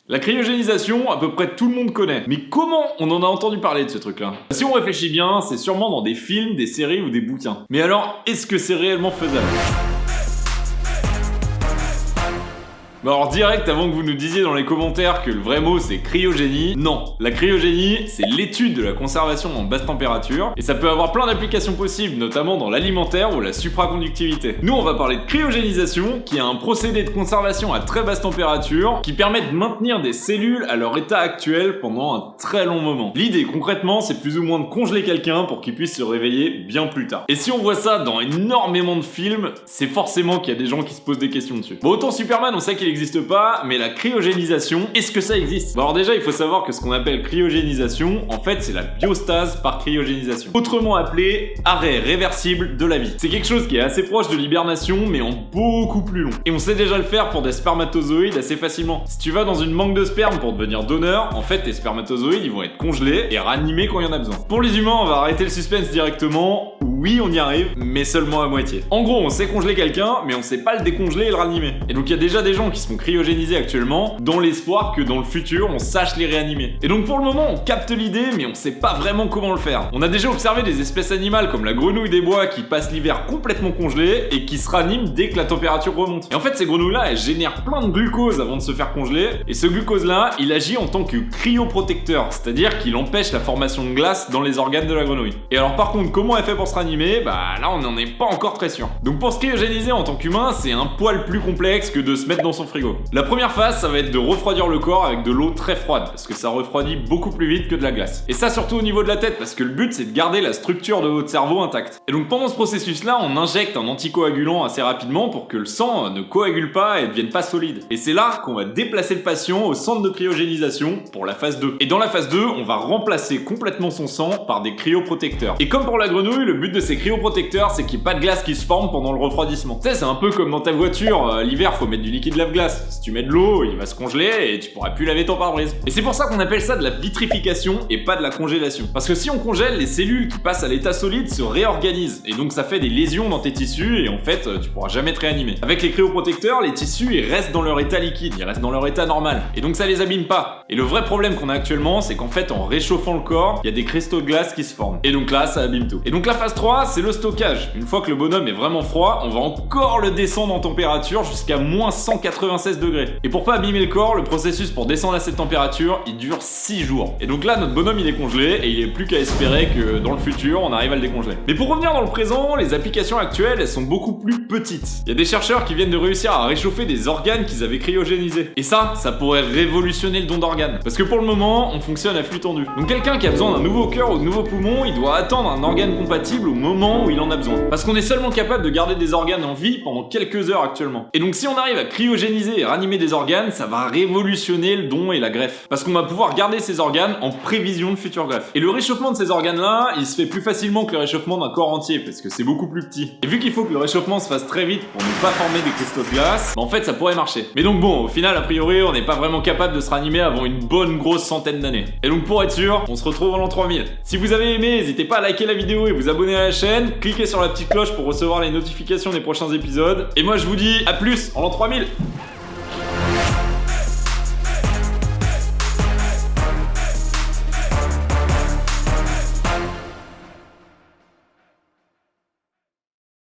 La cryogénisation, à peu près tout le monde connaît. Mais comment on en a entendu parler de ce truc-là? Si on réfléchit bien, c'est sûrement dans des films, des séries ou des bouquins. Mais alors, est-ce que c'est réellement faisable? Bah alors direct, avant que vous nous disiez dans les commentaires que le vrai mot c'est cryogénie, non. La cryogénie, c'est l'étude de la conservation en basse température, et ça peut avoir plein d'applications possibles, notamment dans l'alimentaire ou la supraconductivité. Nous on va parler de cryogénisation, qui est un procédé de conservation à très basse température, qui permet de maintenir des cellules à leur état actuel pendant un très long moment. L'idée concrètement, c'est plus ou moins de congeler quelqu'un pour qu'il puisse se réveiller bien plus tard. Et si on voit ça dans énormément de films, c'est forcément qu'il y a des gens qui se posent des questions dessus. Bon, autant Superman, on sait qu'il n'existe pas, mais la cryogénisation, est-ce que ça existe? Bon alors déjà, il faut savoir que ce qu'on appelle cryogénisation, en fait, c'est la biostase par cryogénisation. Autrement appelé, arrêt réversible de la vie. C'est quelque chose qui est assez proche de l'hibernation, mais en beaucoup plus long. Et on sait déjà le faire pour des spermatozoïdes assez facilement. Si tu vas dans une banque de sperme pour devenir donneur, en fait, tes spermatozoïdes, ils vont être congelés et ranimés quand il y en a besoin. Pour les humains, on va arrêter le suspense directement. Oui, on y arrive, mais seulement à moitié. En gros, on sait congeler quelqu'un, mais on sait pas le décongeler et le ranimer. Et donc il y a déjà des gens qui se font cryogéniser actuellement, dans l'espoir que dans le futur, on sache les réanimer. Et donc pour le moment, on capte l'idée, mais on sait pas vraiment comment le faire. On a déjà observé des espèces animales comme la grenouille des bois qui passe l'hiver complètement congelée et qui se raniment dès que la température remonte. Et en fait, ces grenouilles-là, elles génèrent plein de glucose avant de se faire congeler, et ce glucose-là, il agit en tant que cryoprotecteur, c'est-à-dire qu'il empêche la formation de glace dans les organes de la grenouille. Et alors par contre, comment elle fait pour se ranimer? Bah là on n'en est pas encore très sûr. Donc pour se cryogéniser en tant qu'humain, c'est un poil plus complexe que de se mettre dans son frigo. La première phase, ça va être de refroidir le corps avec de l'eau très froide, parce que ça refroidit beaucoup plus vite que de la glace. Et ça surtout au niveau de la tête, parce que le but c'est de garder la structure de votre cerveau intacte. Et donc pendant ce processus-là, on injecte un anticoagulant assez rapidement pour que le sang ne coagule pas et ne devienne pas solide. Et c'est là qu'on va déplacer le patient au centre de cryogénisation pour la phase 2. Et dans la phase 2, on va remplacer complètement son sang par des cryoprotecteurs. Et comme pour la grenouille, le but de ces cryoprotecteurs, c'est qu'il n'y ait pas de glace qui se forme pendant le refroidissement. Tu sais, c'est un peu comme dans ta voiture, l'hiver faut mettre du liquide lave-glace. Si tu mets de l'eau, il va se congeler et tu pourras plus laver ton pare-brise. Et c'est pour ça qu'on appelle ça de la vitrification et pas de la congélation. Parce que si on congèle, les cellules qui passent à l'état solide se réorganisent et donc ça fait des lésions dans tes tissus et en fait tu pourras jamais te réanimer. Avec les cryoprotecteurs, les tissus ils restent dans leur état liquide, ils restent dans leur état normal et donc ça les abîme pas. Et le vrai problème qu'on a actuellement, c'est qu'en fait en réchauffant le corps, il y a des cristaux de glace qui se forment. Et donc là, ça abîme tout. Et donc la phase 3, c'est le stockage. Une fois que le bonhomme est vraiment froid, on va encore le descendre en température jusqu'à moins 196 degrés. Et pour pas abîmer le corps, le processus pour descendre à cette température, il dure 6 jours. Et donc là, notre bonhomme il est congelé et il est plus qu'à espérer que dans le futur, on arrive à le décongeler. Mais pour revenir dans le présent, les applications actuelles, elles sont beaucoup plus petites. Il y a des chercheurs qui viennent de réussir à réchauffer des organes qu'ils avaient cryogénisés. Et ça pourrait révolutionner le don d'organes. Parce que pour le moment, on fonctionne à flux tendu. Donc quelqu'un qui a besoin d'un nouveau cœur ou de nouveaux poumons, il doit attendre un organe compatible au moment où il en a besoin. Parce qu'on est seulement capable de garder des organes en vie pendant quelques heures actuellement. Et donc si on arrive à cryogéniser et ranimer des organes, ça va révolutionner le don et la greffe. Parce qu'on va pouvoir garder ces organes en prévision de futures greffes. Et le réchauffement de ces organes-là, il se fait plus facilement que le réchauffement d'un corps entier, parce que c'est beaucoup plus petit. Et vu qu'il faut que le réchauffement se fasse très vite pour ne pas former des cristaux de glace, bah en fait ça pourrait marcher. Mais donc bon, au final, a priori, on n'est pas vraiment capable de se ranimer avant une bonne grosse centaine d'années. Et donc pour être sûr, on se retrouve en l'an 3000. Si vous avez aimé, n'hésitez pas à liker la vidéo et vous abonner à la chaîne, cliquez sur la petite cloche pour recevoir les notifications des prochains épisodes. Et moi je vous dis à plus en l'an 3000.